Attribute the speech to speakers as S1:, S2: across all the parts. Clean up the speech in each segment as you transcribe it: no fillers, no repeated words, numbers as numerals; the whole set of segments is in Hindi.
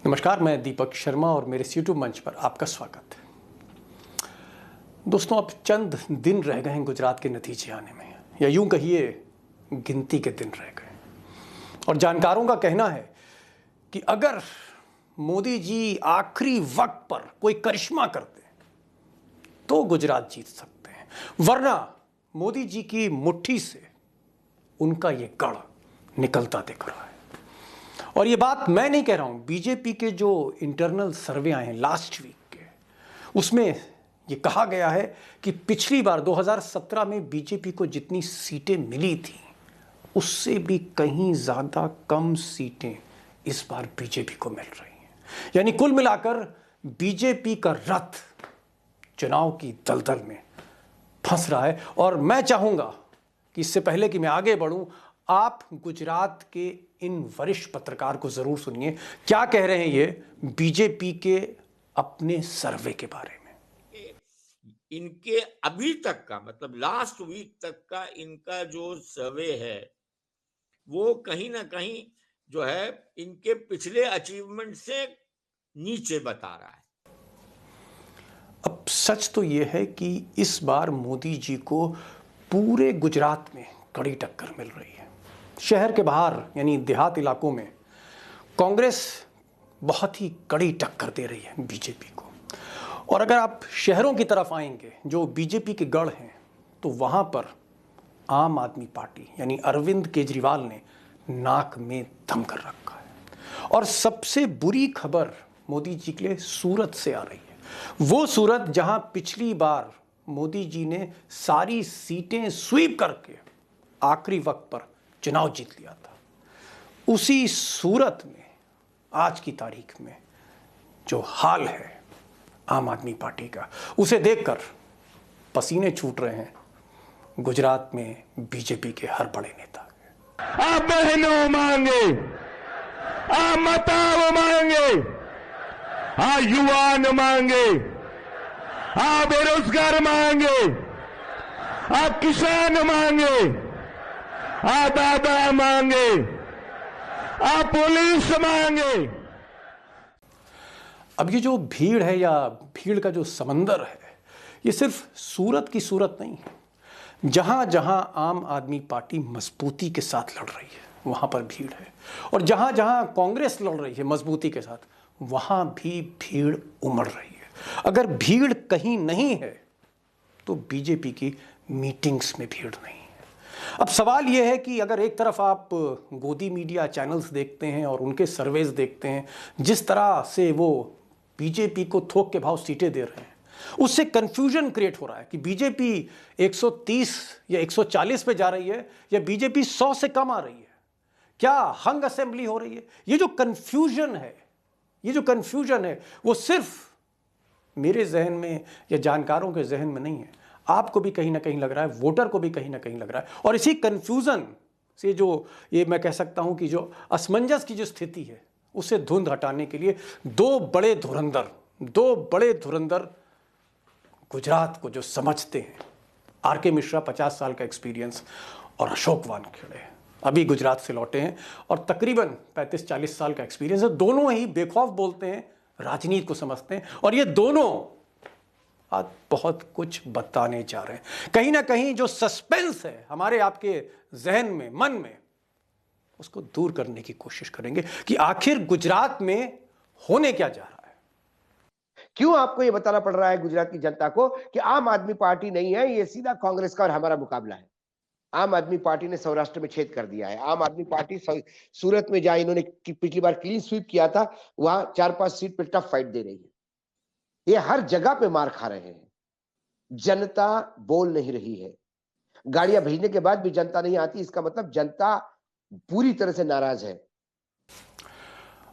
S1: नमस्कार, मैं दीपक शर्मा और मेरे यूट्यूब मंच पर आपका स्वागत है। दोस्तों, अब चंद दिन रह गए हैं गुजरात के नतीजे आने में, या यूं कहिए गिनती के दिन रह गए। और जानकारों का कहना है कि अगर मोदी जी आखिरी वक्त पर कोई करिश्मा करते तो गुजरात जीत सकते हैं, वरना मोदी जी की मुट्ठी से उनका ये गढ़ निकलता दिख रहा है। और ये बात मैं नहीं कह रहा हूं, बीजेपी के जो इंटरनल सर्वे आए हैं लास्ट वीक के, उसमें ये कहा गया है कि पिछली बार 2017 में बीजेपी को जितनी सीटें मिली थी उससे भी कहीं ज्यादा कम सीटें इस बार बीजेपी को मिल रही हैं। यानी कुल मिलाकर बीजेपी का रथ चुनाव की दलदल में फंस रहा है। और मैं चाहूंगा कि इससे पहले कि मैं आगे बढ़ूं, आप गुजरात के इन वरिष्ठ पत्रकार को जरूर सुनिए, क्या कह रहे हैं ये बीजेपी के अपने सर्वे के बारे में।
S2: इनके अभी तक का मतलब लास्ट वीक तक का इनका जो सर्वे है वो कहीं ना कहीं जो है इनके पिछले अचीवमेंट से नीचे बता रहा है।
S1: अब सच तो यह है कि इस बार मोदी जी को पूरे गुजरात में कड़ी टक्कर मिल रही है। शहर के बाहर यानी देहात इलाकों में कांग्रेस बहुत ही कड़ी टक्कर दे रही है बीजेपी को। और अगर आप शहरों की तरफ आएंगे जो बीजेपी के गढ़ हैं, तो वहां पर आम आदमी पार्टी यानी अरविंद केजरीवाल ने नाक में दम कर रखा है। और सबसे बुरी खबर मोदी जी के लिए सूरत से आ रही है। वो सूरत जहां पिछली बार मोदी जी ने सारी सीटें स्वीप करके आखिरी वक्त पर चुनाव जीत लिया था, उसी सूरत में आज की तारीख में जो हाल है आम आदमी पार्टी का, उसे देखकर पसीने छूट रहे हैं गुजरात में बीजेपी के हर बड़े नेता के।
S3: आ बहनों मांगे, आ माताओं मांगे, आ युवान मांगे, आ बेरोजगार मांगे, आ किसान मांगे, आ दादा मांगे, आ पुलिस मांगे।
S1: अब ये जो भीड़ है या भीड़ का जो समंदर है, ये सिर्फ सूरत की सूरत नहीं है। जहां जहां आम आदमी पार्टी मजबूती के साथ लड़ रही है वहां पर भीड़ है, और जहां जहां कांग्रेस लड़ रही है मजबूती के साथ, वहां भी भीड़ उमड़ रही है। अगर भीड़ कहीं नहीं है तो बीजेपी की मीटिंग्स में भीड़ नहीं है। अब सवाल यह है कि अगर एक तरफ आप गोदी मीडिया चैनल्स देखते हैं और उनके सर्वेज देखते हैं, जिस तरह से वो बीजेपी को थोक के भाव सीटें दे रहे हैं, उससे कंफ्यूजन क्रिएट हो रहा है कि बीजेपी 130 या 140 पे जा रही है या बीजेपी 100 से कम आ रही है, क्या हंग असेंबली हो रही है। ये जो कंफ्यूजन है वो सिर्फ मेरे जहन में या जानकारों के जहन में नहीं है, आपको भी कहीं ना कहीं लग रहा है, वोटर को भी कहीं ना कहीं लग रहा है। और इसी कंफ्यूजन से जो ये मैं कह सकता हूं कि जो असमंजस की जो स्थिति है, उसे धुंध हटाने के लिए दो बड़े धुरंधर गुजरात को जो समझते हैं, आर.के. मिश्रा 50 साल का एक्सपीरियंस और अशोक वानखेड़े अभी गुजरात से लौटे हैं और तकरीबन 35-40 साल का एक्सपीरियंस है। दोनों ही बेखौफ बोलते हैं, राजनीति को समझते हैं, और ये दोनों आज बहुत कुछ बताने जा रहे हैं। कहीं ना कहीं जो सस्पेंस है हमारे आपके जहन में, मन में, उसको दूर करने की कोशिश करेंगे कि आखिर गुजरात में होने क्या जा रहा है।
S4: क्यों आपको यह बताना पड़ रहा है गुजरात की जनता को कि आम आदमी पार्टी नहीं है, ये सीधा कांग्रेस का और हमारा मुकाबला है। आम आदमी पार्टी ने सौराष्ट्र में छेद कर दिया है। आम आदमी पार्टी सूरत में जहां इन्होंने पिछली बार क्लीन स्वीप किया था, वहां 4-5 सीट पे टफ फाइट दे रही है। ये हर जगह पे मार खा रहे हैं। जनता बोल नहीं रही है। गाड़ियां भेजने के बाद भी जनता नहीं आती, इसका मतलब जनता पूरी तरह से नाराज है।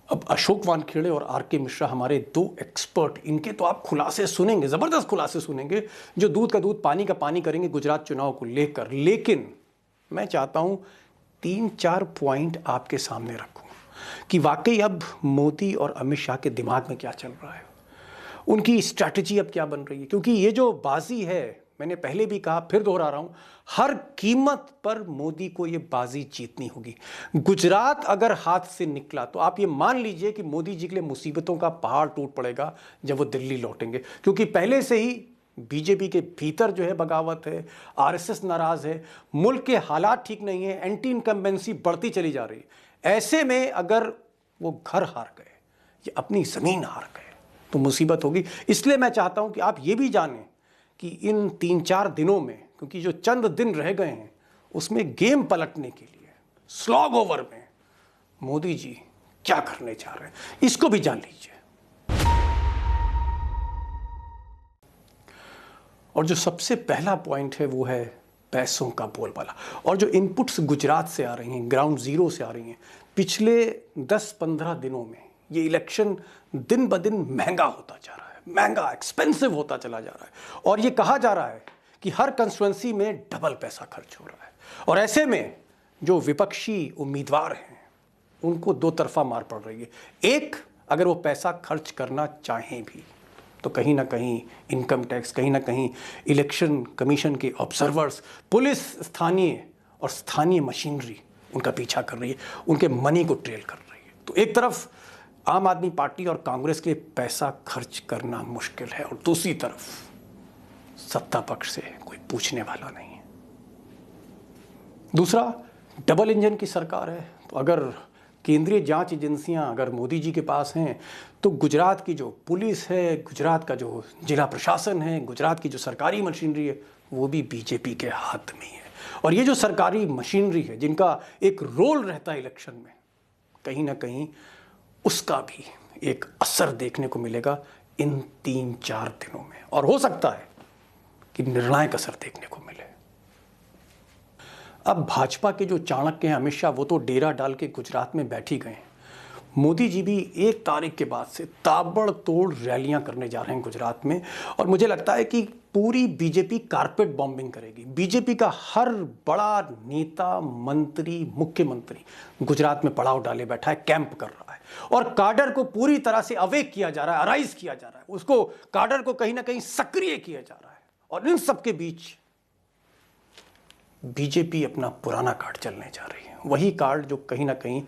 S1: अब अशोक वानखेड़े और आर.के. मिश्रा हमारे दो एक्सपर्ट, इनके तो आप खुलासे सुनेंगे, जबरदस्त खुलासे सुनेंगे, जो दूध का दूध पानी का पानी करेंगे गुजरात चुनाव को लेकर। लेकिन मैं चाहता हूं 3-4 पॉइंट आपके सामने रखूं कि वाकई अब मोदी और अमित शाह के दिमाग में क्या चल रहा है, उनकी स्ट्रैटेजी अब क्या बन रही है। क्योंकि ये जो बाजी है मैंने पहले भी कहा, फिर दोहरा रहा हूं, हर कीमत पर मोदी को यह बाजी जीतनी होगी। गुजरात अगर हाथ से निकला तो आप ये मान लीजिए कि मोदी जी के लिए मुसीबतों का पहाड़ टूट पड़ेगा जब वो दिल्ली लौटेंगे, क्योंकि पहले से ही बीजेपी के भीतर जो है बगावत है, आरएसएस नाराज है, मुल्क के हालात ठीक नहीं है, एंटी इनकम्बेंसी बढ़ती चली जा रही है। ऐसे में अगर वो घर हार गए या अपनी जमीन हार गए तो मुसीबत होगी। इसलिए मैं चाहता हूं कि आप ये भी जानें कि इन 3-4 दिनों में, क्योंकि जो चंद दिन रह गए हैं, उसमें गेम पलटने के लिए स्लॉग ओवर में मोदी जी क्या करने जा रहे हैं, इसको भी जान लीजिए। और जो सबसे पहला पॉइंट है वो है पैसों का बोलबाला। और जो इनपुट्स गुजरात से आ रही हैं, ग्राउंड जीरो से आ रही हैं, पिछले 10-15 दिनों में ये इलेक्शन दिन ब दिन महंगा होता जा रहा है, महंगा एक्सपेंसिव होता चला जा रहा है। और ये कहा जा रहा है कि हर कंस्टिट्यूएंसी में डबल पैसा खर्च हो रहा है। और ऐसे में जो विपक्षी उम्मीदवार हैं उनको दो तरफा मार पड़ रही है। एक, अगर वो पैसा खर्च करना चाहें भी तो कहीं ना कहीं इनकम टैक्स, कहीं ना कहीं इलेक्शन कमीशन के ऑब्जर्वर्स, पुलिस, स्थानीय मशीनरी उनका पीछा कर रही है, उनके मनी को ट्रेल कर रही है। तो एक तरफ आम आदमी पार्टी और कांग्रेस के लिए पैसा खर्च करना मुश्किल है, और दूसरी तरफ सत्ता पक्ष से कोई पूछने वाला नहीं है। दूसरा, डबल इंजन की सरकार है, तो अगर केंद्रीय जांच एजेंसियां अगर मोदी जी के पास हैं तो गुजरात की जो पुलिस है, गुजरात का जो जिला प्रशासन है, गुजरात की जो सरकारी मशीनरी है, वो भी बीजेपी के हाथ में है। और ये जो सरकारी मशीनरी है जिनका एक रोल रहता है इलेक्शन में, कहीं ना कहीं उसका भी एक असर देखने को मिलेगा इन 3-4 दिनों में, और हो सकता है कि निर्णायक असर देखने को मिले। अब भाजपा के जो चाणक्य हैं अमित शाह, वो तो डेरा डाल के गुजरात में बैठ ही गए हैं। मोदी जी भी 1 तारीख के बाद से ताबड़तोड़ रैलियां करने जा रहे हैं गुजरात में, और मुझे लगता है कि पूरी बीजेपी कारपेट बॉम्बिंग करेगी। बीजेपी का हर बड़ा नेता, मंत्री, मुख्यमंत्री गुजरात में पड़ाव डाले बैठा है, कैंप कर रहा है, और काडर को पूरी तरह से अवेक किया जा रहा है, अराइज किया जा रहा है, उसको काडर को कहीं ना कहीं सक्रिय किया जा रहा है। और इन सबके बीच बीजेपी अपना पुराना कार्ड चलने जा रही है, वही कार्ड जो कहीं ना कहीं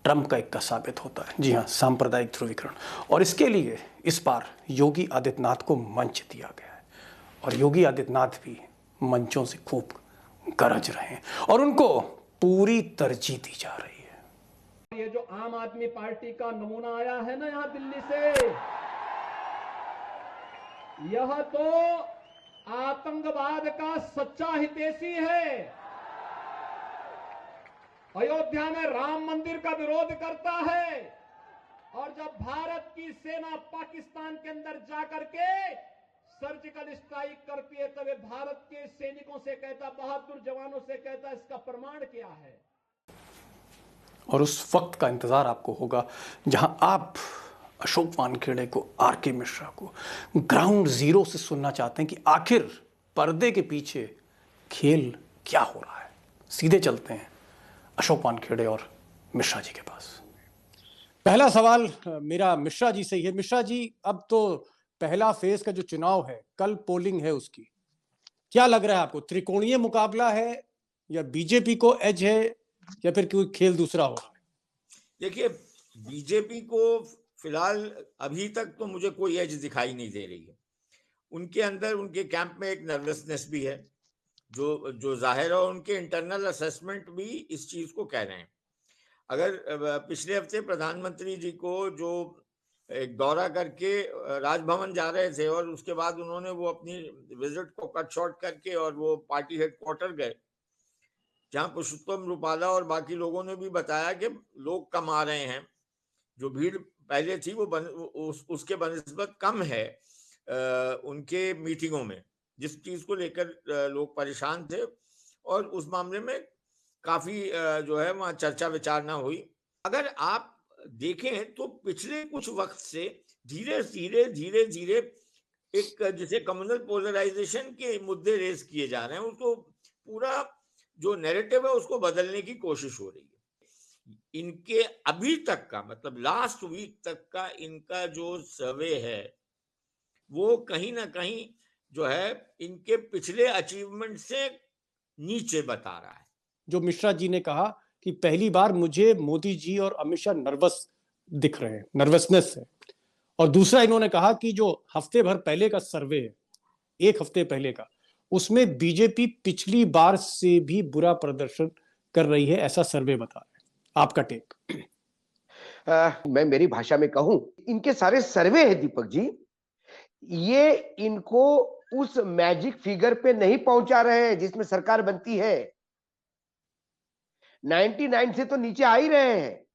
S1: ट्रंप का इक्का साबित होता है। जी हाँ, सांप्रदायिक ध्रुवीकरण। और इसके लिए इस बार योगी आदित्यनाथ को मंच दिया गया है, और योगी आदित्यनाथ भी मंचों से खूब गरज रहे हैं और उनको पूरी तरजीह दी जा रही है।
S5: ये जो आम आदमी पार्टी का नमूना आया है ना यहां दिल्ली से, यह तो आतंकवाद का सच्चा हितैषी है। अयोध्या में राम मंदिर का विरोध करता है, और जब भारत की सेना पाकिस्तान के अंदर जाकर के सर्जिकल स्ट्राइक करती है तब वे भारत के सैनिकों से कहता, बहादुर जवानों से कहता, इसका प्रमाण क्या है।
S1: और उस वक्त का इंतजार आपको होगा जहां आप अशोक वानखेड़े को, आर.के. मिश्रा को ग्राउंड जीरो से सुनना चाहते हैं कि आखिर पर्दे के पीछे खेल क्या हो रहा है। सीधे चलते हैं अशोक वानखेड़े और मिश्रा जी के पास। पहला सवाल मेरा मिश्रा जी से ही है। मिश्रा जी, अब तो पहला फेज का जो चुनाव है, कल पोलिंग है उसकी, क्या लग रहा है आपको? त्रिकोणीय मुकाबला है या बीजेपी को एज है या फिर कोई खेल दूसरा हो रहा है?
S2: देखिए, बीजेपी को फिलहाल अभी तक तो मुझे कोई एज दिखाई नहीं दे रही है। उनके अंदर, उनके कैंप में एक नर्वसनेस भी है जो जाहिर है, और उनके इंटरनल असेसमेंट भी इस चीज को कह रहे हैं। अगर पिछले हफ्ते प्रधानमंत्री जी को जो एक दौरा करके राजभवन जा रहे थे और उसके बाद उन्होंने वो अपनी विजिट को कट शॉर्ट करके और वो पार्टी हेडक्वार्टर गए, जहां पुरुषोत्तम रूपाला और बाकी लोगों ने भी बताया कि लोग कम आ रहे हैं, जो भीड़ पहले थी वो उसके बनिस्बत कम है उनके मीटिंगों में, जिस चीज को लेकर लोग परेशान थे, और उस मामले में काफी जो है वहां चर्चा विचारणा हुई। अगर आप देखें तो पिछले कुछ वक्त से धीरे धीरे एक जैसे कम्युनल पोलराइजेशन के मुद्दे रेस किए जा रहे हैं, उसको पूरा जो नैरेटिव है उसको बदलने की कोशिश हो रही है। इनके अभी तक का, मतलब लास्ट वीक तक का इनका जो सर्वे है, वो कहीं ना कहीं जो है इनके पिछले अचीवमेंट से नीचे बता रहा है।
S1: जो मिश्रा जी ने कहा कि पहली बार मुझे मोदी जी और अमित शाह नर्वस दिख रहे हैं, नर्वसनेस है। और दूसरा इन्होंने कहा कि जो हफ्ते भर पहले का सर्वे है, एक हफ्ते पहले का, उसमें बीजेपी पिछली बार से भी बुरा प्रदर्शन कर रही है, ऐसा सर्वे बता रहा है। आपका टेक?
S4: मैं मेरी भाषा में कहूं, इनके सारे सर्वे है दीपक जी, ये इनको उस मैजिक फिगर पे नहीं पहुंचा रहे हैं जिसमें सरकार बनती है। 99 से तो नीचे आ ही रहे हैं,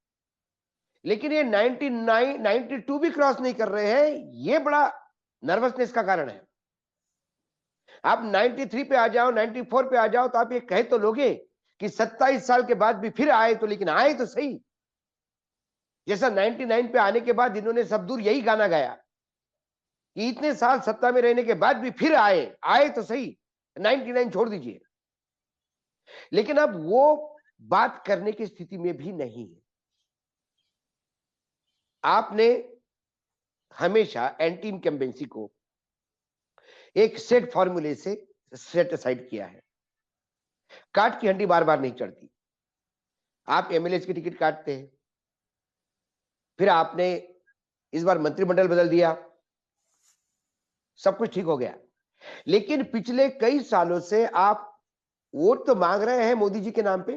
S4: लेकिन ये 99 92 भी क्रॉस नहीं कर रहे हैं। ये बड़ा नर्वसनेस का कारण है। आप 93 पे आ जाओ, 94 पे आ जाओ, तो आप ये कह तो लोगे कि 27 साल के बाद भी फिर आए तो, लेकिन आए तो सही। जैसा 99 पे आने के बाद इन्होंने सब दूर यही गाना गाया कि इतने साल सत्ता में रहने के बाद भी फिर आए तो सही, 99 छोड़ दीजिए। लेकिन अब वो बात करने की स्थिति में भी नहीं है। आपने हमेशा एंटी इनकम्बेंसी को एक सेट फॉर्मूले से सेट असाइड किया है। काट की हंडी बार बार नहीं चढ़ती। आप एमएलए की टिकट काटते हैं, फिर आपने इस बार मंत्रिमंडल बदल दिया, सब कुछ ठीक हो गया। लेकिन पिछले कई सालों से आप वोट तो मांग रहे हैं मोदी जी के नाम पे।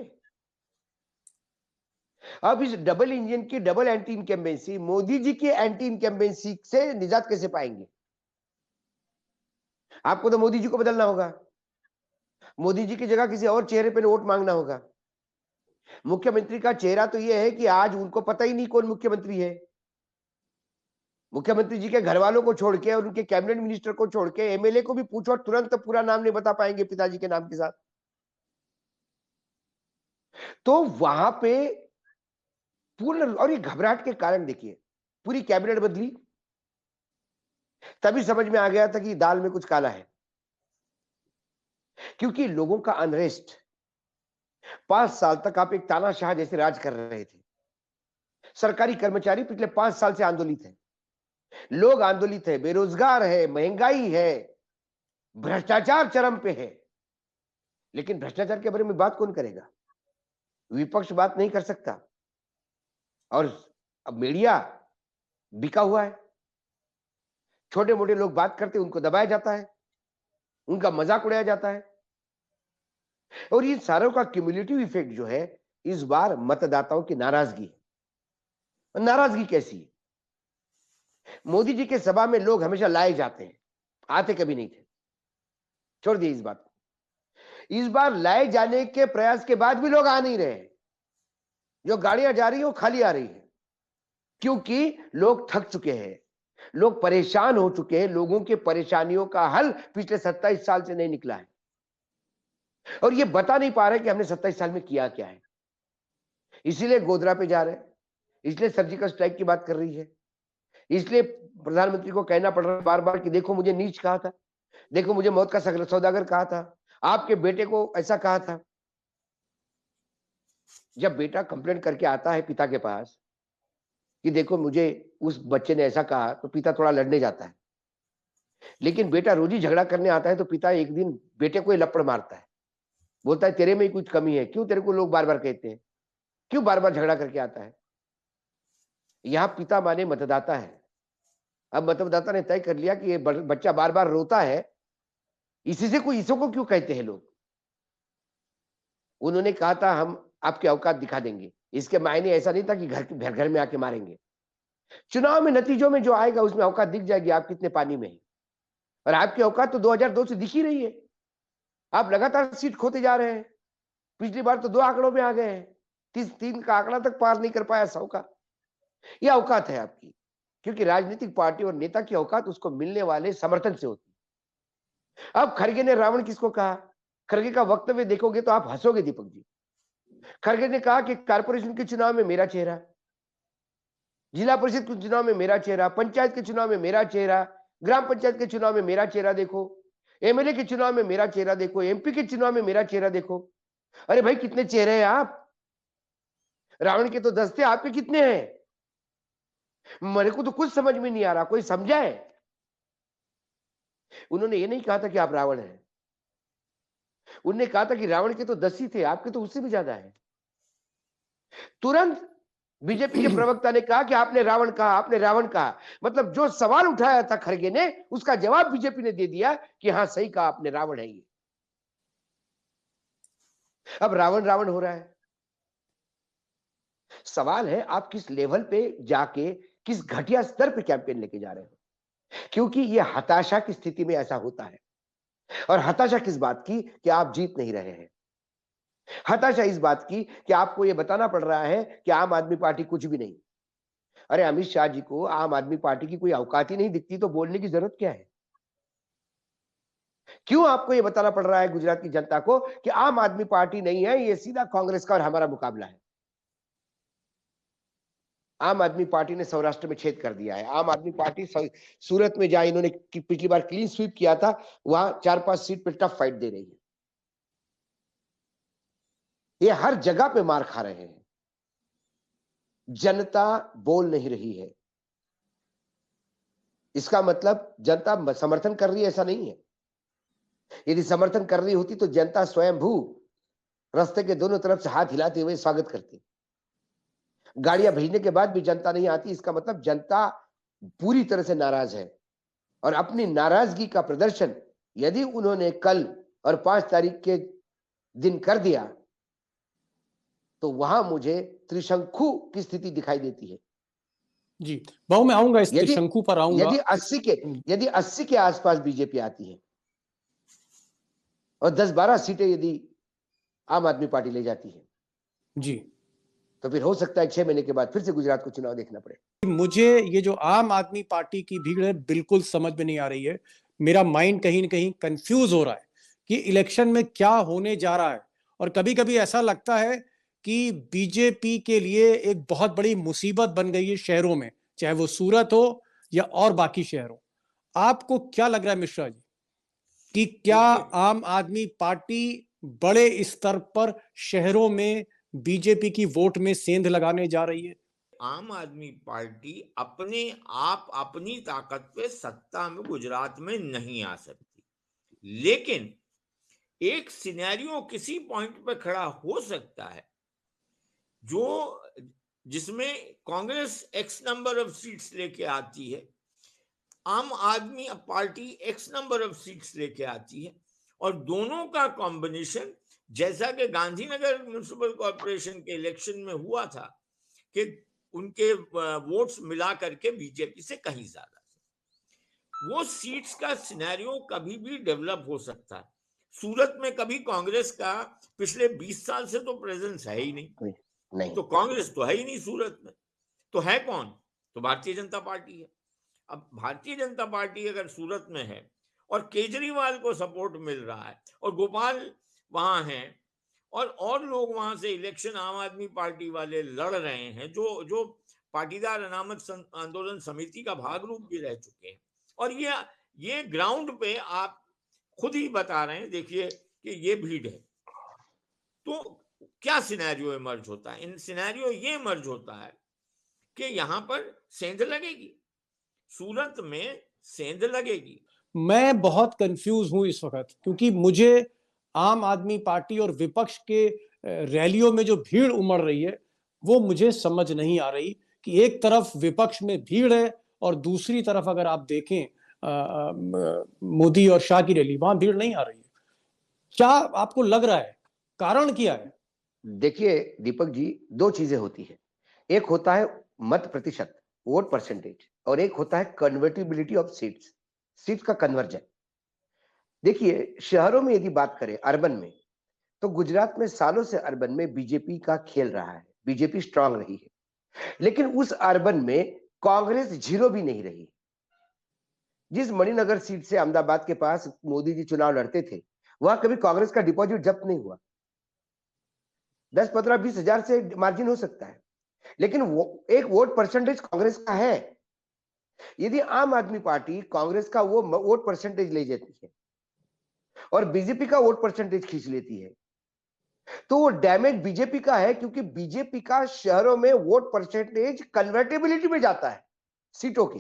S4: अब इस डबल इंजन की double anti incumbency, Modi ji की एंटी इनकम्बेंसी से निजात कैसे पाएंगे? आपको तो मोदी जी को बदलना होगा, मोदी जी की जगह किसी और चेहरे पर वोट मांगना होगा। मुख्यमंत्री का चेहरा तो यह है कि आज उनको पता ही नहीं कौन मुख्यमंत्री है। मुख्यमंत्री जी के घर वालों को छोड़ के और उनके कैबिनेट मिनिस्टर को छोड़ के एमएलए को भी पूछो, तुरंत पूरा नाम नहीं बता पाएंगे पिताजी के नाम के साथ। तो वहां पे पूर्ण, और ये घबराहट के कारण देखिए, पूरी कैबिनेट बदली, तभी समझ में आ गया था कि दाल में कुछ काला है। क्योंकि लोगों का अनरेस्ट, 5 साल तक आप एक तानाशाह जैसे राज कर रहे थे। सरकारी कर्मचारी पिछले 5 साल से आंदोलित है, लोग आंदोलित है, बेरोजगार है, महंगाई है, भ्रष्टाचार चरम पे है। लेकिन भ्रष्टाचार के बारे में बात कौन करेगा? विपक्ष बात नहीं कर सकता, और अब मीडिया बिका हुआ है। छोटे मोटे लोग बात करते, उनको दबाया जाता है, उनका मजाक उड़ाया जाता है। और ये सारों का क्यूमुलेटिव इफेक्ट जो है, इस बार मतदाताओं की नाराजगी है। नाराजगी कैसी है? मोदी जी के सभा में लोग हमेशा लाए जाते हैं, आते कभी नहीं थे। छोड़ दिए इस बात को। इस बार लाए जाने के प्रयास के बाद भी लोग आ नहीं रहे। जो गाड़ियां जा रही है वो खाली आ रही है, क्योंकि लोग थक चुके हैं, लोग परेशान हो चुके हैं। लोगों की परेशानियों का हल पिछले 27 साल से नहीं निकला है, और ये बता नहीं पा रहे कि हमने 27 साल में किया क्या है। इसीलिए गोधरा पे जा रहे हैं, इसलिए सर्जिकल स्ट्राइक की बात कर रही है, इसलिए प्रधानमंत्री को कहना पड़ रहा है बार बार कि देखो मुझे नीच कहा था, देखो मुझे मौत का सौदागर कहा था, आपके बेटे को ऐसा कहा था। जब बेटा कंप्लेंट करके आता है पिता के पास कि देखो मुझे उस बच्चे ने ऐसा कहा, तो पिता थोड़ा लड़ने जाता है। लेकिन बेटा रोज ही झगड़ा करने आता है, तो पिता एक दिन बेटे को ही लपड़ मारता है, बोलता है तेरे में ही कुछ कमी है, क्यों तेरे को लोग बार बार कहते हैं, क्यों बार बार झगड़ा करके आता है। यहां पिता माने मतदाता है। अब मतदाता ने तय कर लिया कि ये बच्चा बार बार रोता है, इसी से कोई इसको क्यों कहते हैं लोग। उन्होंने कहा था हम आपके औकात दिखा देंगे, इसके मायने ऐसा नहीं था कि घर घर में आके मारेंगे। चुनाव में नतीजों में जो आएगा उसमें औकात दिख जाएगी, आप कितने पानी में हैं। और आपकी औकात तो 2002 से दिख ही रही है। आप लगातार सीट खोते जा रहे हैं। पिछली बार तो 2 आंकड़ों में आ गए हैं, 3 का आंकड़ा तक पार नहीं कर पाया 100 का। यह औकात है आपकी, क्योंकि राजनीतिक पार्टी और नेता की औकात उसको मिलने वाले समर्थन से होती है। अब खड़गे ने रावण किसको कहा? खड़गे का वक्तव्य देखोगे तो आप हंसोगे दीपक जी। खड़गे ने कहा कि कारपोरेशन के चुनाव में मेरा चेहरा, जिला परिषद के चुनाव में मेरा चेहरा, पंचायत के चुनाव में मेरा चेहरा, ग्राम पंचायत के चुनाव में मेरा चेहरा देखो, एमएलए के चुनाव में मेरा चेहरा देखो, एमपी के चुनाव में मेरा चेहरा देखो। अरे भाई कितने चेहरे हैं आप? रावण के तो 10 थे, आपके कितने हैं? मेरे को तो कुछ समझ में नहीं आ रहा, कोई समझाए। उन्होंने ये नहीं कहा था कि आप रावण हैं, उन्होंने कहा था कि रावण के तो 10 ही थे, आपके तो उससे भी ज्यादा है। तुरंत बीजेपी के प्रवक्ता ने कहा कि आपने रावण कहा, आपने रावण कहा। मतलब जो सवाल उठाया था खड़गे ने, उसका जवाब बीजेपी ने दे दिया कि हाँ सही कहा आपने, रावण है ये। अब रावण रावण हो रहा है। सवाल है आप किस लेवल पे जाके, किस घटिया स्तर पे कैंपेन लेके जा रहे हो, क्योंकि ये हताशा की स्थिति में ऐसा होता है। और हताशा किस बात की कि आप जीत नहीं रहे हैं। हताशा इस बात की कि आपको यह बताना पड़ रहा है कि आम आदमी पार्टी कुछ भी नहीं। अरे अमित शाह जी को आम आदमी पार्टी की कोई औकात ही नहीं दिखती तो बोलने की जरूरत क्या है? क्यों आपको यह बताना पड़ रहा है गुजरात की जनता को कि आम आदमी पार्टी नहीं है, ये सीधा कांग्रेस का और हमारा मुकाबला है? आम आदमी पार्टी ने सौराष्ट्र में छेद कर दिया है। आम आदमी पार्टी सूरत में जहां इन्होंने पिछली बार क्लीन स्वीप किया था, वहां 4-5 सीट पे टफ फाइट दे रही है। ये हर जगह पे मार खा रहे हैं। जनता बोल नहीं रही है। इसका मतलब जनता समर्थन कर रही है ऐसा नहीं है। यदि समर्थन कर रही होती तो जनता स्वयंभू रास्ते के दोनों तरफ से हाथ हिलाते हुए स्वागत करती। गाड़ियां भेजने के बाद भी जनता नहीं आती, इसका मतलब जनता पूरी तरह से नाराज है। और अपनी नाराजगी का प्रदर्शन यदि उन्होंने कल और 5 तारीख के दिन कर दिया तो वहां मुझे त्रिशंकु की स्थिति दिखाई देती है।
S1: जी बाबू, मैं आऊंगा इस
S4: यदि
S1: त्रिशंकु पर आऊंगा।
S4: यदि 80 के आसपास बीजेपी आती है और 10-12 सीटें यदि आम आदमी पार्टी ले जाती है
S1: जी,
S4: तो फिर हो सकता है 6 महीने के बाद फिर से गुजरात को चुनाव देखना पड़े।
S1: मुझे ये जो आम आदमी पार्टी की भीड़ है बिल्कुल समझ में नहीं आ रही है। मेरा माइंड कहीं ना कहीं कंफ्यूज हो रहा है कि इलेक्शन में क्या होने जा रहा है। और कभी कभी ऐसा लगता है कि बीजेपी के लिए एक बहुत बड़ी मुसीबत बन गई है शहरों में, चाहे वो सूरत हो या और बाकी शहर हो। आपको क्या लग रहा है मिश्रा जी कि क्या आम आदमी पार्टी बड़े स्तर पर शहरों में बीजेपी की वोट में सेंध लगाने जा रही है?
S2: आम आदमी पार्टी अपने आप अपनी ताकत पे सत्ता में गुजरात में नहीं आ सकती, लेकिन एक सिनेरियो किसी पॉइंट पे खड़ा हो सकता है जो जिसमें Congress x number of seats लेके आती है, आम आदमी party x number of seats लेके आती है, और दोनों का कॉम्बिनेशन जैसा कि गांधीनगर म्युनिसिपल कॉर्पोरेशन के इलेक्शन में हुआ था कि उनके वोट्स मिला करके बीजेपी से कहीं ज्यादा, वो सीट्स का सिनेरियो कभी भी डेवलप हो सकता है। सूरत में कभी कांग्रेस का पिछले 20 साल से तो प्रेजेंस है ही नहीं, तो कांग्रेस तो है ही नहीं सूरत में, तो है कौन? तो भारतीय जनता पार्टी है। अब भारतीय जनता पार्टी अगर सूरत में है और केजरीवाल को सपोर्ट मिल रहा है और गोपाल वहां हैं और लोग वहां से इलेक्शन आम आदमी पार्टी वाले लड़ रहे हैं, जो पाटीदार अनामत आंदोलन समिति का भाग रूप भी रह चुके हैं, और ये ग्राउंड पे आप खुद ही बता रहे हैं, देखिए कि ये भीड़ है। तो क्या सिनेरियो इमर्ज होता है? इन सिनेरियो ये इमर्ज होता है कि यहाँ पर सेंध लगेगी, सूरत में सेंध लगेगी।
S1: मैं बहुत कंफ्यूज हूं इस वक्त, क्योंकि मुझे आम आदमी पार्टी और विपक्ष के रैलियों में जो भीड़ उमड़ रही है वो मुझे समझ नहीं आ रही कि एक तरफ विपक्ष में भीड़ है और दूसरी तरफ अगर आप देखें मोदी और शाह की रैली, वहां भीड़ नहीं आ रही है। क्या आपको लग रहा है कारण क्या है?
S4: देखिए दीपक जी, 2 चीजें होती है। एक होता है मत प्रतिशत, वोट परसेंटेज, और एक होता है कन्वर्टिबिलिटी ऑफ सीट्स का कन्वर्जन। देखिए शहरों में यदि बात करें, अर्बन में, तो गुजरात में सालों से अर्बन में बीजेपी का खेल रहा है, बीजेपी स्ट्रांग रही है, लेकिन उस अर्बन में कांग्रेस 0 भी नहीं रही। जिस मणिनगर सीट से अहमदाबाद के पास मोदी जी चुनाव लड़ते थे, वहां कभी कांग्रेस का डिपॉजिट जब्त नहीं हुआ। 10, 15, 20 हजार से मार्जिन हो सकता है, लेकिन एक वोट परसेंटेज कांग्रेस का है। यदि आम आदमी पार्टी कांग्रेस का वो वोट परसेंटेज ले जाती है और बीजेपी का वोट परसेंटेज खींच लेती है, तो वो डैमेज बीजेपी का है, क्योंकि बीजेपी का शहरों में वोट परसेंटेज कन्वर्टेबिलिटी में जाता है सीटों के।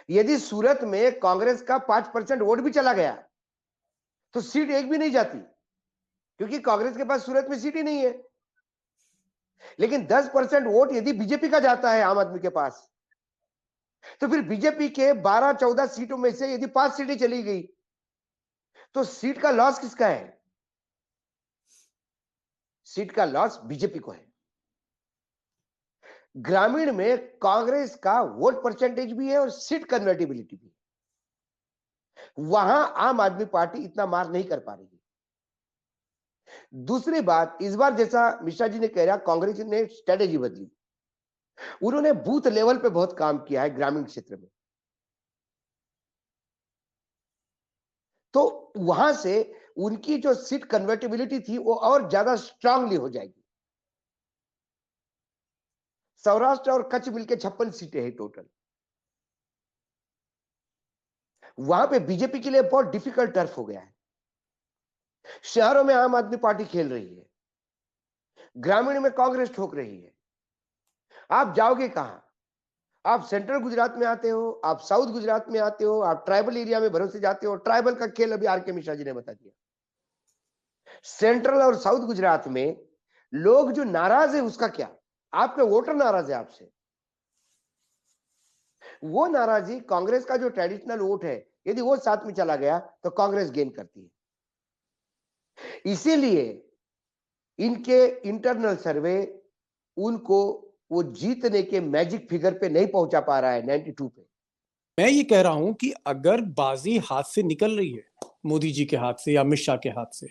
S4: यदि सूरत में कांग्रेस का 5% वोट भी चला गया तो सीट एक भी नहीं जाती, क्योंकि कांग्रेस के पास सूरत में सीट ही नहीं है। लेकिन 10% वोट यदि बीजेपी का जाता है आम आदमी के पास, तो फिर बीजेपी के 12-14 सीटों में से यदि 5 सीटें चली गई तो सीट का लॉस किसका है? सीट का लॉस बीजेपी को है। ग्रामीण में कांग्रेस का वोट परसेंटेज भी है और सीट कन्वर्टिबिलिटी भी है, वहां आम आदमी पार्टी इतना मार नहीं कर पा रही है। दूसरी बात, इस बार जैसा मिश्रा जी ने कह रहा, कांग्रेस ने स्ट्रेटेजी बदली। उन्होंने बूथ लेवल पे बहुत काम किया है ग्रामीण क्षेत्र में, तो वहां से उनकी जो सीट कन्वर्टिबिलिटी थी वो और ज्यादा स्ट्रांगली हो जाएगी। सौराष्ट्र और कच्छ मिलकर 56 सीटें हैं टोटल। वहां पे बीजेपी के लिए बहुत डिफिकल्ट टर्फ हो गया है। शहरों में आम आदमी पार्टी खेल रही है, ग्रामीण में कांग्रेस ठोक रही है। आप जाओगे कहां? आप सेंट्रल गुजरात में आते हो, आप साउथ गुजरात में आते हो, आप ट्राइबल एरिया में भरोसे जाते हो। ट्राइबल का खेल अभी आर के मिश्रा जी ने बता दिया। सेंट्रल और साउथ गुजरात में लोग जो नाराज है उसका क्या? आपके वोटर नाराज है आपसे। वो नाराजगी कांग्रेस का जो ट्रेडिशनल वोट है, यदि वो साथ में चला गया तो कांग्रेस गेन करती है। इसीलिए इनके इंटरनल सर्वे उनको वो जीतने के मैजिक फिगर पे नहीं पहुंचा पा रहा है, 92 पे।
S1: मैं ये कह रहा हूं कि अगर बाजी हाथ से निकल रही है मोदी जी के हाथ से या अमित शाह के हाथ से,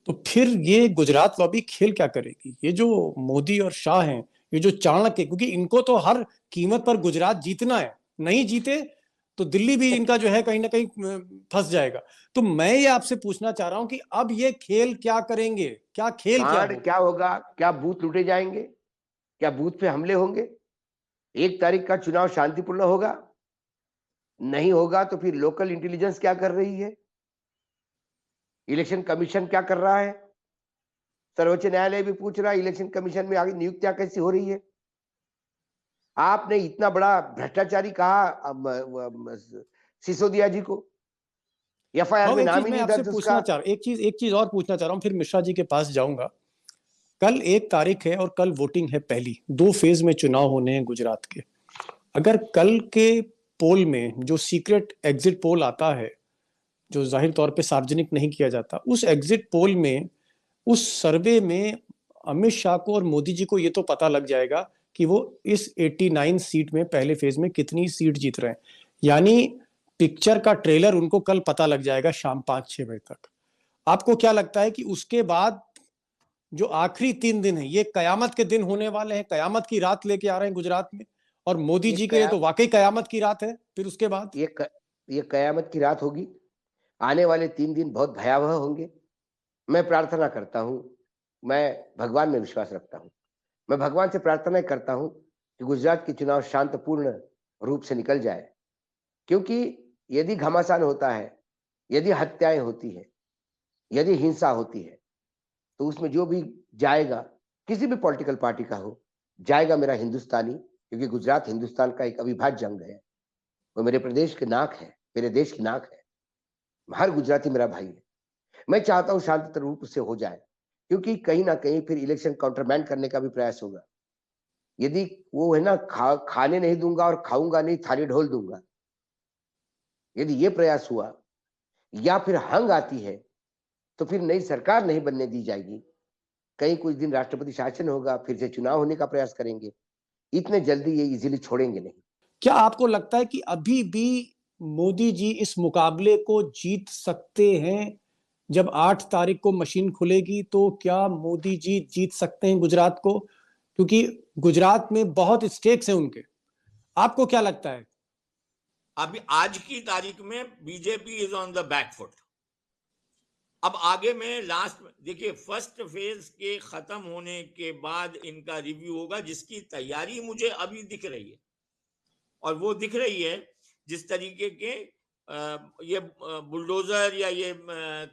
S1: तो फिर ये गुजरात लॉबी खेल क्या करेगी? ये जो मोदी और शाह हैं, ये जो चाणक्य, क्योंकि इनको तो हर कीमत पर गुजरात जीतना है, नहीं जीते तो दिल्ली भी इनका जो है कहीं ना कहीं फंस जाएगा। तो मैं ये आपसे पूछना चाह रहा हूं कि अब ये खेल क्या करेंगे? क्या खेल क्या
S4: कांड
S1: होगा?
S4: क्या होगा? क्या बूथ लूटे जाएंगे? क्या बूथ पे हमले होंगे? 1 तारीख का चुनाव शांतिपूर्ण होगा? नहीं होगा तो फिर लोकल इंटेलिजेंस क्या कर रही है? इलेक्शन कमीशन क्या कर रहा है? सर्वोच्च न्यायालय भी पूछ रहा है इलेक्शन कमीशन में आगे नियुक्तियां कैसी हो रही है? आपने इतना बड़ा भ्रष्टाचारी कहा सिसोदिया जी को, एफआईआर
S1: अब
S4: में
S1: एक
S4: नाम
S1: चीज
S4: ही
S1: मैं
S4: नहीं
S1: आपसे
S4: दर्ज
S1: पूछना
S4: उसका।
S1: चाह रहा एक चीज और पूछना चाह रहा हूं, फिर मिश्रा जी के पास जाऊंगा। कल 1 तारीख है और कल वोटिंग है पहली। 2 फेज में चुनाव होने हैं गुजरात के। अगर कल के पोल में जो सीक्रेट एग्जिट पोल आता है, जो जाहिर तौर पे सार्वजनिक नहीं किया जाता, उस एग्जिट पोल में, उस सर्वे में अमित शाह को और मोदी जी को ये तो पता लग जाएगा कि वो इस 89 सीट में पहले फेज में कितनी सीट जीत रहे हैं। यानी पिक्चर का ट्रेलर उनको कल पता लग जाएगा शाम 5-6 बजे तक। आपको क्या लगता है कि उसके बाद जो आखिरी 3 दिन है, ये कयामत के दिन होने वाले हैं, कयामत की रात लेके आ रहे हैं गुजरात में? और मोदी
S4: ये
S1: जी के लिए
S4: कया
S1: तो वाकई कयामत की रात है फिर उसके बाद।
S4: ये कयामत की रात होगी। आने वाले 3 दिन बहुत भयावह होंगे। मैं प्रार्थना करता हूं, मैं भगवान में विश्वास रखता हूं, मैं भगवान से प्रार्थना करता हूं कि गुजरात की चुनाव शांतिपूर्ण रूप से निकल जाए। क्योंकि यदि घमासान होता है, यदि हत्याएं होती है, यदि हिंसा होती है, तो उसमें जो भी जाएगा, किसी भी पॉलिटिकल पार्टी का हो, जाएगा मेरा हिंदुस्तानी। क्योंकि गुजरात हिंदुस्तान का एक अविभाज्य अंग है। वो मेरे प्रदेश की नाक है, मेरे देश की नाक है। हर गुजराती मेरा भाई है। मैं चाहता हूं शांति रूप से हो जाए, क्योंकि कहीं ना कहीं फिर इलेक्शन काउंटरमैंड करने का भी प्रयास होगा। यदि वो है ना, खाने नहीं दूंगा और खाऊंगा नहीं, थाली ढोल दूंगा, यदि ये प्रयास हुआ या फिर हंग आती है, तो फिर नई सरकार नहीं बनने दी जाएगी। कहीं कुछ दिन राष्ट्रपति शासन होगा, फिर से चुनाव होने का प्रयास करेंगे। इतने जल्दी ये इजीली छोड़ेंगे नहीं।
S1: क्या आपको लगता है कि अभी भी मोदी जी इस मुकाबले को जीत सकते हैं? जब 8 तारीख को मशीन खुलेगी तो क्या मोदी जी जीत सकते हैं गुजरात को? क्योंकि गुजरात में बहुत स्टेक्स हैं उनके। आपको क्या लगता है?
S2: अभी आज की तारीख में BJP is on the back foot. अब आगे में लास्ट देखिए, फर्स्ट फेज के खत्म होने के बाद इनका रिव्यू होगा, जिसकी तैयारी मुझे अभी दिख रही है। और वो दिख रही है जिस तरीके के ये बुलडोजर या ये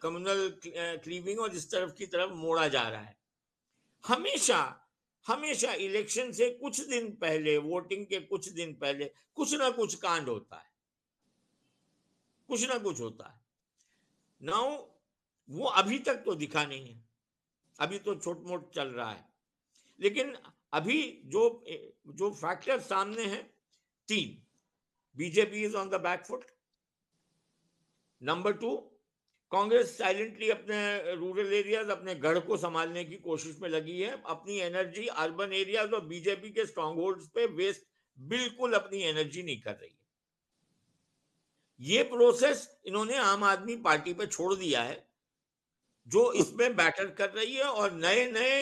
S2: कम्युनल क्लीविंग और जिस तरफ की तरफ मोड़ा जा रहा है। हमेशा इलेक्शन से कुछ दिन पहले, वोटिंग के कुछ दिन पहले कुछ ना कुछ कांड होता है। कुछ ना कुछ होता है। नाउ वो अभी तक तो दिखा नहीं है, अभी तो छोट मोट चल रहा है। लेकिन अभी जो फैक्टर सामने है, 3, BJP is on the back foot. Number 2, Congress silently अपने रूरल एरियाज, अपने गढ़ को संभालने की कोशिश में लगी है। अपनी एनर्जी अर्बन एरियाज और बीजेपी के स्ट्रॉन्ग होल्ड्स पे वेस्ट बिल्कुल अपनी एनर्जी नहीं कर रही है। ये प्रोसेस इन्होंने आम आदमी पार्टी पे छोड़ दिया है, जो इसमें बैटर कर रही है और नए नए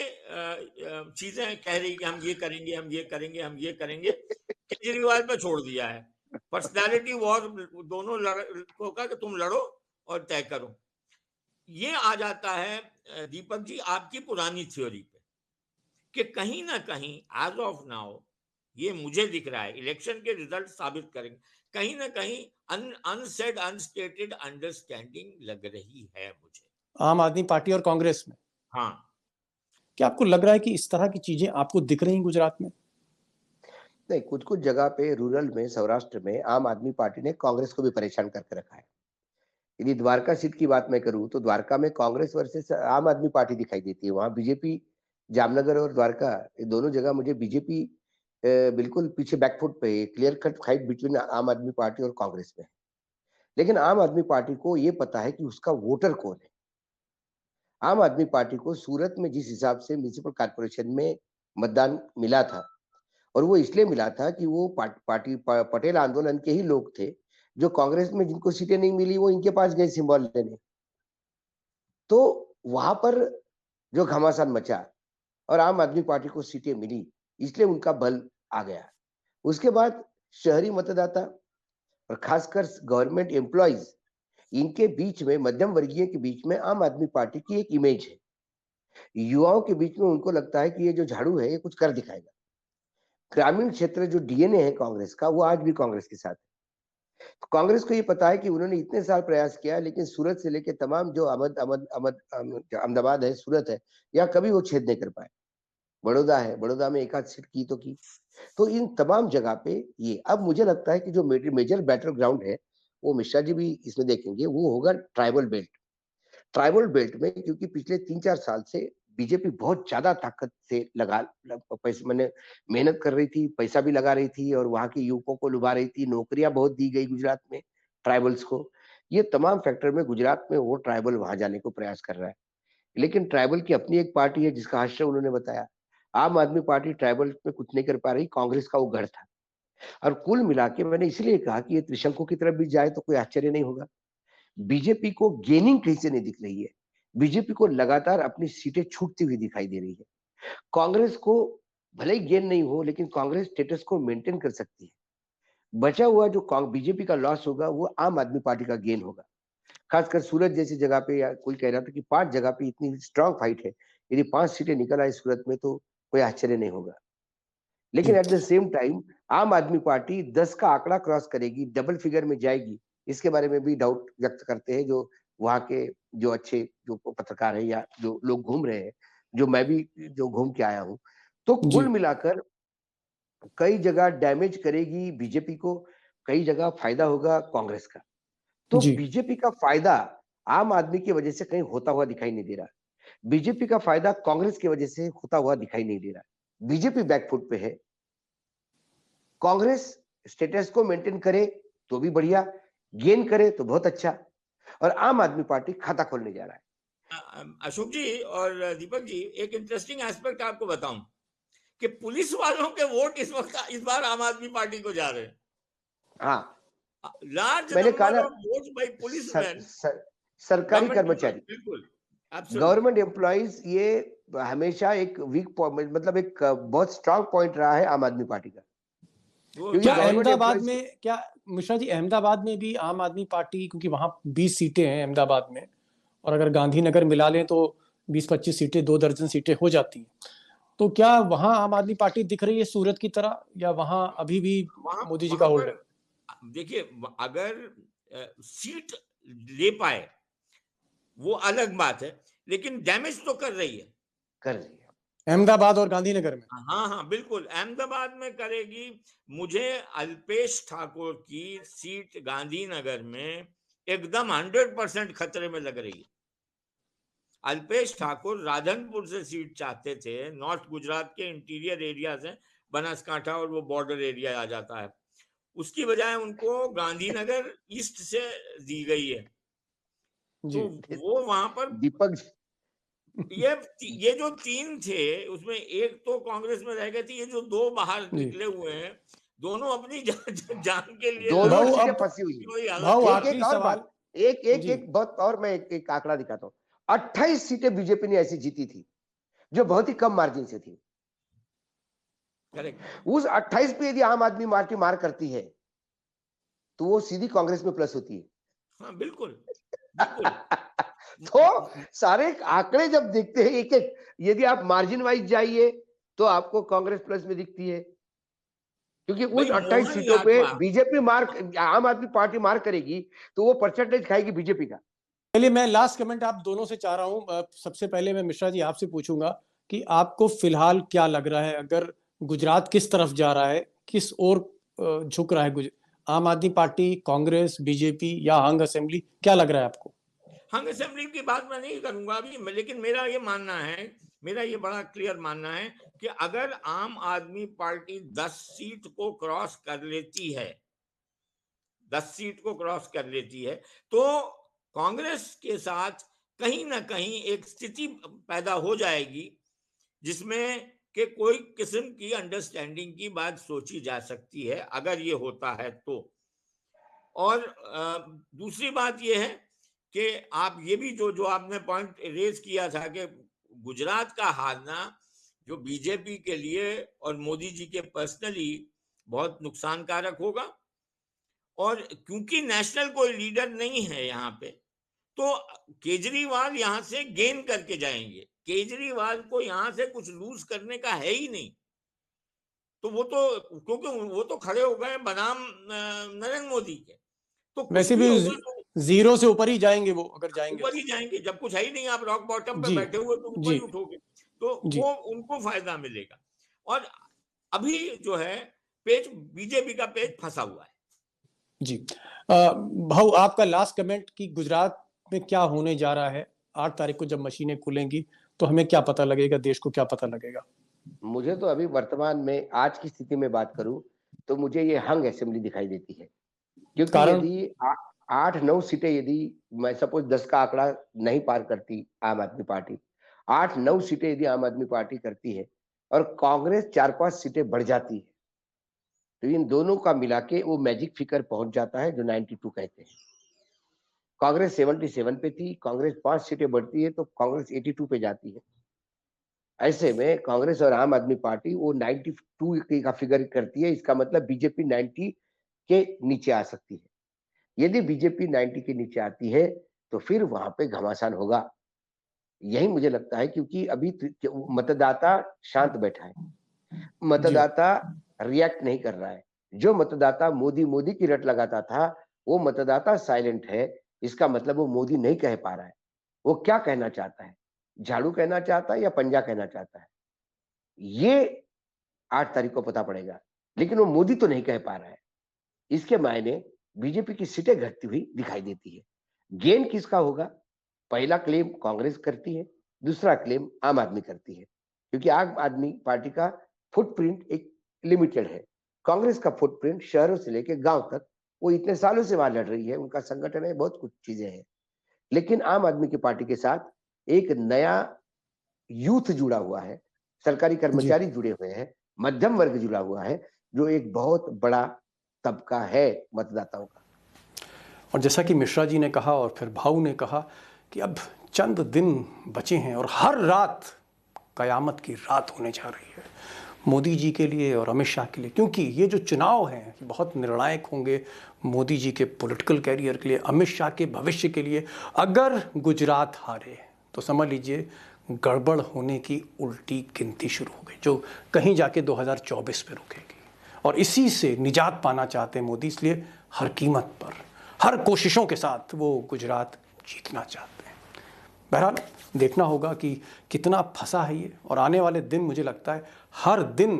S2: चीजें कह रही कि हम ये करेंगे, हम ये करेंगे, हम ये करेंगे। केजरीवाल पे छोड़ दिया है, पर्सनालिटी वॉर दोनों लड़कों का कि तुम लड़ो और तय करो। ये आ जाता है दीपक जी आपकी पुरानी थ्योरी पे, कि कहीं ना कहीं एज ऑफ नाउ ये मुझे दिख रहा है, इलेक्शन के रिजल्ट साबित करेंगे, कहीं ना कहीं अनसेड अनस्टेटेड अंडरस्टैंडिंग लग रही है मुझे
S1: आम आदमी पार्टी और कांग्रेस में।
S2: हाँ,
S1: क्या आपको लग रहा है कि इस तरह की चीजें आपको दिख रही हैं गुजरात में?
S4: नहीं, कुछ कुछ जगह पे रूरल में, सौराष्ट्र में आम आदमी पार्टी ने कांग्रेस को भी परेशान करके रखा है। यदि द्वारका सीट की बात मैं करूं तो द्वारका में कांग्रेस वर्सेस आम आदमी पार्टी दिखाई देती है। वहां बीजेपी, जामनगर और द्वारका, ये दोनों जगह मुझे बीजेपी बिल्कुल पीछे बैकफुट पे, क्लियर कट फाइट बिटवीन आम आदमी पार्टी और कांग्रेस में है। लेकिन आम आदमी पार्टी को ये पता है कि उसका वोटर कौन है। आम आदमी पार्टी को सूरत में जिस हिसाब से म्यूनिसिपल कॉर्पोरेशन में मतदान मिला था, और वो इसलिए मिला था कि वो पटेल आंदोलन के ही लोग थे, जो कांग्रेस में जिनको सीटें नहीं मिली वो इनके पास गए सिंबल लेने। तो वहां पर जो घमासान मचा और आम आदमी पार्टी को सीटें मिली, इसलिए उनका बल आ गया। उसके बाद शहरी मतदाता और खासकर गवर्नमेंट एम्प्लॉइज, इनके बीच में, मध्यम वर्गीय के बीच में आम आदमी पार्टी की एक इमेज है। युवाओं के बीच में उनको लगता है कि ये जो झाड़ू है ये कुछ कर दिखाएगा। ग्रामीण क्षेत्र जो डीएनए है कांग्रेस का, वो आज भी कांग्रेस के साथ है। तो कांग्रेस को ये पता है कि उन्होंने इतने साल प्रयास किया, लेकिन सूरत से लेके तमाम जो अहमदाबाद है, सूरत है, या कभी वो छेद नहीं कर पाए। बड़ौदा है, बड़ौदा में एक आध सीट की तो की। तो इन तमाम जगह पे ये, अब मुझे लगता है कि जो मेजर बैटल ग्राउंड है, वो मिश्रा जी भी इसमें देखेंगे, वो होगा ट्राइबल बेल्ट। ट्राइबल बेल्ट में, क्योंकि पिछले 3-4 साल से बीजेपी बहुत ज्यादा ताकत से पैसे, मैंने मेहनत कर रही थी, पैसा भी लगा रही थी, और वहां के युवकों को लुभा रही थी, नौकरियां बहुत दी गई गुजरात में ट्राइबल्स को। ये तमाम फैक्टर में गुजरात में वो ट्राइबल वहां जाने को प्रयास कर रहा है। लेकिन ट्राइबल की अपनी एक पार्टी है जिसका आश्रय उन्होंने बताया। आम आदमी पार्टी ट्राइबल में कुछ नहीं कर पा रही, कांग्रेस का वो गढ़ था। और कुल मिला के मैंने इसलिए कहा कि ये त्रिशंकु की तरफ भी जाए तो कोई आश्चर्य नहीं होगा। बीजेपी को गेनिंग कहीं से नहीं दिख रही है, बीजेपी को लगातार अपनी सीटें छूटती हुई दिखाई दे रही है। कांग्रेस को भले ही गेन नहीं हो, लेकिन कांग्रेस स्टेटस को मेंटेन कर सकती है। बचा हुआ जो बीजेपी का लॉस होगा वो आम आदमी पार्टी का गेन होगा। खासकर सूरत जैसी जगह पे, या कोई कह रहा था कि 5 जगह पे इतनी स्ट्रांग फाइट है, यदि 5 सीटें निकल आए सूरत में तो कोई आश्चर्य नहीं होगा। लेकिन एट द सेम टाइम आम आदमी पार्टी 10 का आंकड़ा क्रॉस करेगी, डबल फिगर में जाएगी, इसके बारे में भी डाउट व्यक्त करते हैं जो वहां के जो अच्छे जो पत्रकार है या जो लोग घूम रहे हैं, जो मैं भी जो घूम के आया हूं। तो कुल मिलाकर कई जगह डैमेज करेगी बीजेपी को, कई जगह फायदा होगा कांग्रेस का। तो बीजेपी का फायदा आम आदमी की वजह से कहीं होता हुआ दिखाई नहीं दे रहा, बीजेपी का फायदा कांग्रेस की वजह से होता हुआ दिखाई नहीं दे रहा। बीजेपी बैकफुट पे है, कांग्रेस स्टेटस को मेंटेन करे तो भी बढ़िया, गेन करे तो बहुत अच्छा, और आम आदमी पार्टी खाता खोलने जा रहा है।
S2: अशोक जी और दीपक जी, एक इंटरेस्टिंग एस्पेक्ट आपको बताऊं कि पुलिस वालों के वोट इस बार आम आदमी पार्टी को जा रहे हैं।
S4: हाँ,
S2: लार्ज
S4: मैंने कहा
S2: नंबर
S4: ना,
S2: ऑफ वोट्स बाय पुलिसमैन,
S4: सरकारी कर्मचारी,
S2: बिल्कुल
S4: गवर्नमेंट एम्प्लॉइज, ये हमेशा एक वीक पॉइंट, मतलब एक बहुत स्ट्रांग पॉइंट रहा है आम आदमी पार्टी का।
S1: क्या अहमदाबाद में, क्या मिश्रा जी अहमदाबाद में भी आम आदमी पार्टी, क्योंकि वहां 20 सीटें हैं अहमदाबाद में, और अगर गांधीनगर मिला लें तो 20-25 सीटें, 2 दर्जन सीटें हो जाती हैं, तो क्या वहां आम आदमी पार्टी दिख रही है सूरत की तरह, या वहां अभी भी मोदी जी का होल्ड है?
S2: देखिए, अगर सीट ले पाए वो अलग बात है, लेकिन डैमेज तो कर रही है
S1: अहमदाबाद और गांधीनगर में।
S2: हाँ, बिल्कुल अहमदाबाद में करेगी। मुझे अल्पेश ठाकुर की सीट गांधीनगर में एकदम 100% खतरे में लग रही है। अल्पेश ठाकुर राधनपुर से सीट चाहते थे, नॉर्थ गुजरात के इंटीरियर एरिया से, बनासकांठा और वो बॉर्डर एरिया आ जाता है, उसकी बजाय उनको गांधीनगर ईस्ट से दी गई है। तो वो वहां पर
S4: दीपक
S2: ये जो 3 थे उसमें एक तो कांग्रेस में रह गए थे, ये जो 2 बाहर निकले हुए हैं, दोनों अपनी जान के लिए
S4: दोनों
S1: भाऊ,
S4: सीटें
S1: अब
S4: फंसी हुई
S2: कोई
S4: है।
S1: भाऊ
S2: हालत
S4: एक
S1: आखिरी
S4: एक और
S1: सवाल।
S4: बात, एक
S1: जी।
S4: बहुत और मैं एक आंकड़ा दिखाता हूँ। 28 सीटें बीजेपी ने ऐसी जीती थी जो बहुत ही कम मार्जिन से थी।
S2: करेक्ट।
S4: उस 28 पे यदि आम आदमी पार्टी मार करती है तो वो सीधी कांग्रेस में प्लस होती है।
S2: हाँ बिल्कुल बिल्कुल।
S4: तो सारे आंकड़े जब देखते हैं एक एक, यदि आप मार्जिन वाइज जाइए तो आपको कांग्रेस प्लस में दिखती है, क्योंकि उस
S2: भाई
S4: 28
S2: मोहन
S4: सीटों पे
S2: यादव,
S4: बीजेपी मार, आम आदमी पार्टी मार करेगी तो वो परसेंटेज खाएगी बीजेपी का।
S1: चलिए, मैं लास्ट कमेंट आप दोनों से चाह रहा हूं। सबसे पहले मैं मिश्रा जी आपसे पूछूंगा कि आपको फिलहाल क्या लग रहा है, अगर गुजरात किस तरफ जा रहा है, किस ओर झुक रहा है, आम आदमी पार्टी, कांग्रेस, बीजेपी या हंग असेंबली, क्या लग रहा है आपको?
S2: हंग असेंबली की बात मैं नहीं करूंगा अभी, लेकिन मेरा ये मानना है, मेरा ये बड़ा क्लियर मानना है कि अगर आम आदमी पार्टी 10 सीट को क्रॉस कर लेती है, 10 सीट को क्रॉस कर लेती है, तो कांग्रेस के साथ कहीं ना कहीं एक स्थिति पैदा हो जाएगी जिसमें कि कोई किस्म की अंडरस्टैंडिंग की बात सोची जा सकती है, अगर ये होता है तो। और दूसरी बात ये है कि आप ये भी जो आपने पॉइंट रेज किया था कि गुजरात का हारना जो बीजेपी के लिए और मोदी जी के पर्सनली बहुत नुकसानकारक होगा, और क्योंकि नेशनल कोई लीडर नहीं है यहाँ पे, तो केजरीवाल यहाँ से गेन करके जाएंगे। केजरीवाल को यहाँ से कुछ लूज करने का है ही नहीं, तो वो तो, क्योंकि वो तो खड़े हो गए बनाम नरेंद्र मोदी के, तो कुछ
S1: वैसे
S2: भी
S1: भी
S2: होगा तो
S1: जीरो से ऊपर ही जाएंगे वो, अगर जाएंगे
S2: ऊपर
S1: तो।
S2: ही जाएंगे। जब कुछ है ही नहीं, आप रॉक बॉटम पे
S1: जी
S2: बैठे हुए तो ऊपर
S1: जी
S2: ही उठोगे, तो
S1: जी
S2: वो उनको फायदा मिलेगा। और अभी जो है पेज, बीजेपी का पेज फंसा हुआ है।
S1: जी। भाऊ, आपका लास्ट कमेंट कि गुजरात में क्या होने जा रहा है, 8 तारीख को जब मशीनें खुलेंगी तो हमें क्या पता लगेगा, देश को क्या पता लगेगा?
S4: मुझे तो अभी वर्तमान में आज की स्थिति में बात करूं तो मुझे ये हंग असेंबली दिखाई देती है, क्योंकि
S1: कारण?
S4: यदि 8-9 सीटें, यदि मैं सपोज 10 का आंकड़ा नहीं पार करती आम आदमी पार्टी, 8-9 सीटें यदि आम आदमी पार्टी करती है और कांग्रेस 4-5 सीटें बढ़ जाती है, तो इन दोनों का मिला के वो मैजिक फिगर पहुंच जाता है जो 92 कहते हैं। कांग्रेस 77 पे थी, कांग्रेस 5 सीटें बढ़ती है तो कांग्रेस 82 पे जाती है। ऐसे में कांग्रेस और आम आदमी पार्टी वो 92 का फिगर करती है, इसका मतलब बीजेपी 90 के नीचे आ सकती है। यदि बीजेपी 90 के नीचे आती है तो फिर वहां पे घमासान होगा, यही मुझे लगता है, क्योंकि अभी मतदाता शांत बैठा है, मतदाता रिएक्ट नहीं कर रहा है। जो मतदाता मोदी मोदी की रट लगाता था वो मतदाता साइलेंट है, इसका मतलब वो मोदी नहीं कह पा रहा है। वो क्या कहना चाहता है, झाड़ू कहना चाहता है या पंजा कहना चाहता है, ये 8 तारीख को पता पड़ेगा, लेकिन वो मोदी तो नहीं कह पा रहा है। इसके मायने बीजेपी की सीटें घटती हुई दिखाई देती है। गेन किसका होगा? पहला क्लेम कांग्रेस करती है, दूसरा क्लेम आम आदमी करती है, क्योंकि आम आदमी पार्टी का फुटप्रिंट एक लिमिटेड है। कांग्रेस का फुटप्रिंट शहरों से लेकर गांव तक, वो इतने सालों से वहां लड़ रही है, उनका संगठन है, बहुत कुछ चीजें हैं। लेकिन आम आदमी की पार्टी के साथ एक नया यूथ जुड़ा हुआ है, सरकारी कर्मचारी जुड़े हुए हैं, मध्यम वर्ग जुड़ा हुआ है, जो एक बहुत बड़ा तबका है मतदाताओं का।
S1: और जैसा कि मिश्रा जी ने कहा और फिर भाऊ ने कहा कि अब चंद दिन बचे हैं और हर रात कयामत की रात होने जा रही है मोदी जी के लिए और अमित शाह के लिए, क्योंकि ये जो चुनाव हैं बहुत निर्णायक होंगे मोदी जी के पॉलिटिकल कैरियर के लिए, अमित शाह के भविष्य के लिए। अगर गुजरात हारे तो समझ लीजिए गड़बड़ होने की उल्टी गिनती शुरू हो गई, जो कहीं जाके 2024 पे रुकेगी। और इसी से निजात पाना चाहते हैं मोदी, इसलिए हर कीमत पर, हर कोशिशों के साथ वो गुजरात जीतना चाहते हैं। बहरहाल देखना होगा कि कितना फंसा है ये, और आने वाले दिन मुझे लगता है हर दिन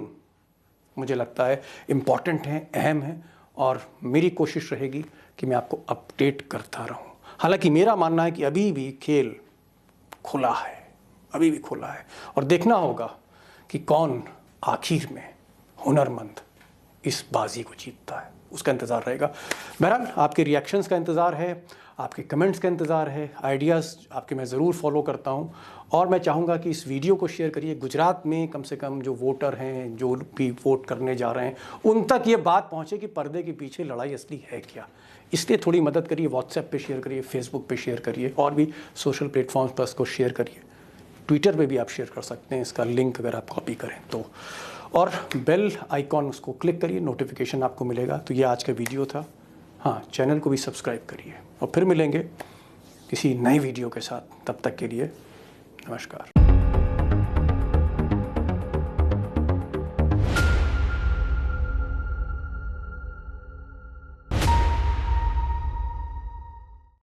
S1: मुझे लगता है इम्पॉर्टेंट हैं, अहम हैं, और मेरी कोशिश रहेगी कि मैं आपको अपडेट करता रहूं। हालांकि मेरा मानना है कि अभी भी खेल खुला है, अभी भी खुला है, और देखना होगा कि कौन आखिर में हुनरमंद इस बाजी को जीतता है, उसका इंतज़ार रहेगा। बहरहाल आपके रिएक्शंस का इंतज़ार है, आपके कमेंट्स का इंतज़ार है, आइडियाज़ आपके मैं ज़रूर फॉलो करता हूँ, और मैं चाहूँगा कि इस वीडियो को शेयर करिए। गुजरात में कम से कम जो वोटर हैं, जो भी वोट करने जा रहे हैं, उन तक ये बात पहुँचे कि पर्दे के पीछे लड़ाई असली है क्या। इसलिए थोड़ी मदद करिए, व्हाट्सएप पे शेयर करिए, फेसबुक पे शेयर करिए, और भी सोशल प्लेटफॉर्म्स पर इसको शेयर करिए। ट्विटर पे भी आप शेयर कर सकते हैं, इसका लिंक अगर आप कॉपी करें तो, और बेल आइकॉन उसको क्लिक करिए, नोटिफिकेशन आपको मिलेगा। तो ये आज का वीडियो था। हाँ, चैनल को भी सब्सक्राइब करिए, और फिर मिलेंगे किसी नए वीडियो के साथ। तब तक के लिए नमस्कार।